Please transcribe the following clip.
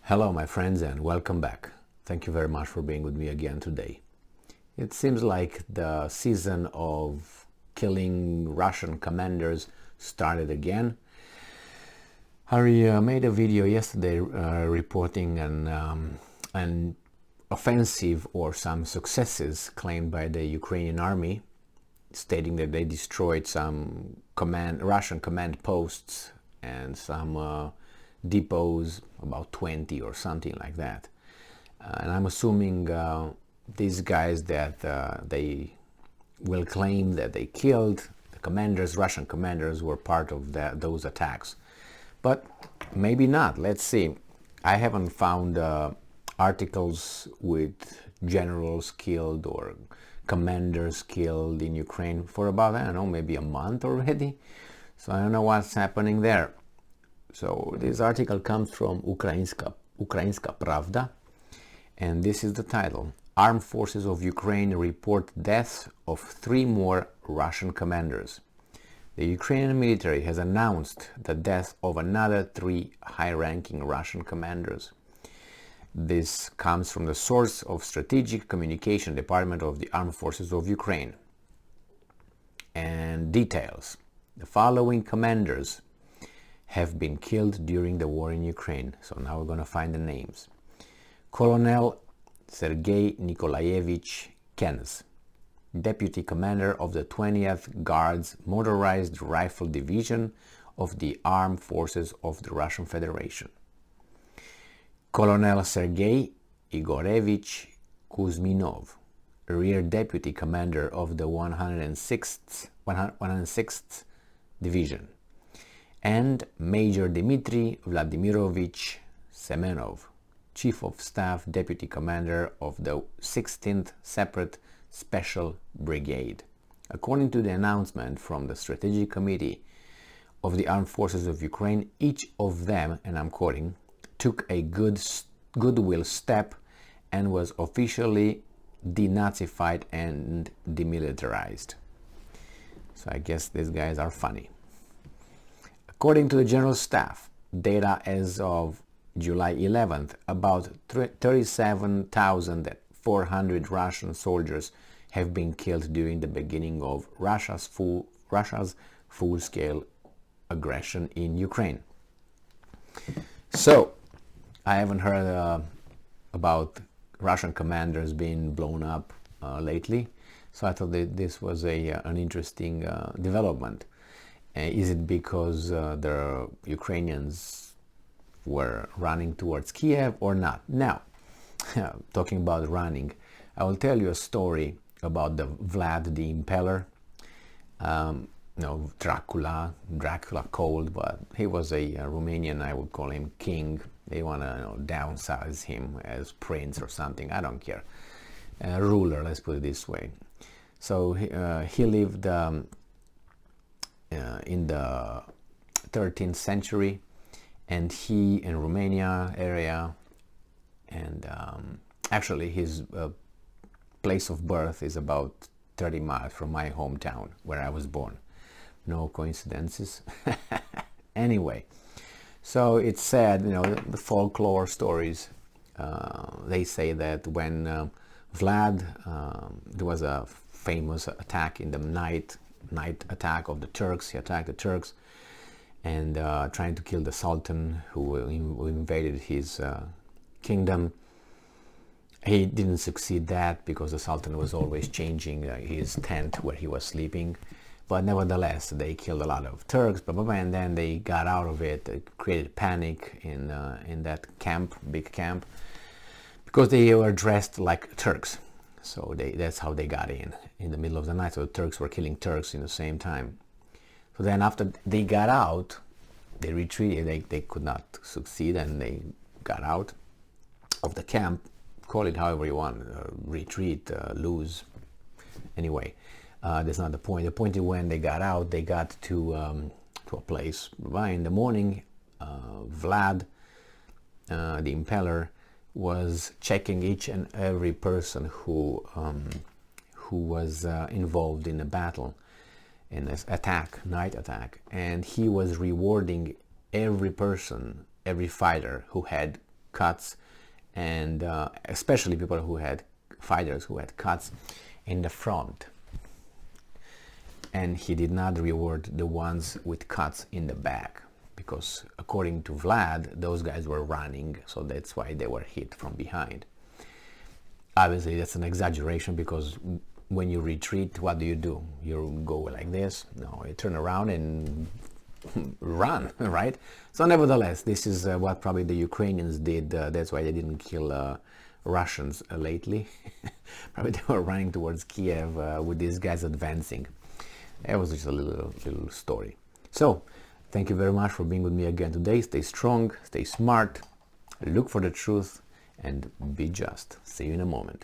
Hello my friends and welcome back. Thank you very much for being with me again today. It seems like the season of killing Russian commanders started again. I made a video yesterday reporting an offensive or some successes claimed by the Ukrainian army, stating that they destroyed some Russian command posts and some depots, about 20 or something like that. And I'm assuming these guys that they will claim that they killed the commanders, Russian commanders, were part of those attacks. But maybe not. Let's see. I haven't found articles with generals killed or commanders killed in Ukraine for about, I don't know, maybe a month already. So I don't know what's happening there. So this article comes from Ukrainska Pravda, and this is the title. Armed Forces of Ukraine report deaths of 3 more Russian commanders. The Ukrainian military has announced the death of another 3 high-ranking Russian commanders. This comes from the source of Strategic Communication Department of the Armed Forces of Ukraine. And details. The following commanders have been killed during the war in Ukraine. So now we're going to find the names. Colonel Sergei Nikolaevich Kenz, Deputy Commander of the 20th Guards Motorized Rifle Division of the Armed Forces of the Russian Federation. Colonel Sergei Igorevich Kuzminov, Rear Deputy Commander of the 106th Division. And Major Dmitry Vladimirovich Semenov, Chief of Staff Deputy Commander of the 16th Separate Special Brigade. According to the announcement from the Strategic Committee of the Armed Forces of Ukraine, each of them, and I'm quoting, took a goodwill step and was officially denazified and demilitarized. So I guess these guys are funny. According to the General Staff, data as of July 11th, about 37,400 Russian soldiers have been killed during the beginning of Russia's full-scale aggression in Ukraine. So, I haven't heard about Russian commanders being blown up lately, so I thought that this was an interesting development. Is it because the Ukrainians were running towards Kiev or not? Now, talking about running, I will tell you a story about the Vlad the Imperator. Dracula cold, but he was a Romanian, I would call him king. They want to downsize him as prince or something, I don't care. Ruler, let's put it this way. So he lived in the 13th century, and he in Romania area, and actually his place of birth is about 30 miles from my hometown where I was born. No coincidences. Anyway, so it's said, the folklore stories, they say that when Vlad, there was a famous attack in the night attack of the Turks. He attacked the Turks and trying to kill the Sultan who invaded his kingdom. He didn't succeed that because the Sultan was always changing his tent where he was sleeping. But nevertheless, they killed a lot of Turks, blah, blah, blah, and then they got out of it. It created panic in that camp, big camp, because they were dressed like Turks. So that's how they got in the middle of the night. So the Turks were killing Turks in the same time. So then after they got out, they retreated. They could not succeed, and they got out of the camp. Call it however you want, retreat, lose. Anyway, that's not the point. The point is when they got out, they got to a place. In the morning, Vlad, the Impaler, was checking each and every person who was involved in a battle, in this night attack, and he was rewarding every person, every fighter who had cuts, and especially people who had fighters who had cuts in the front. And he did not reward the ones with cuts in the back, because according to Vlad, those guys were running, so that's why they were hit from behind. Obviously, that's an exaggeration, because when you retreat, what do? You go like this? No, you turn around and run, right? So nevertheless, this is what probably the Ukrainians did. That's why they didn't kill Russians lately. Probably they were running towards Kiev with these guys advancing. It was just a little story. So, thank you very much for being with me again today. Stay strong, stay smart, look for the truth, and be just. See you in a moment.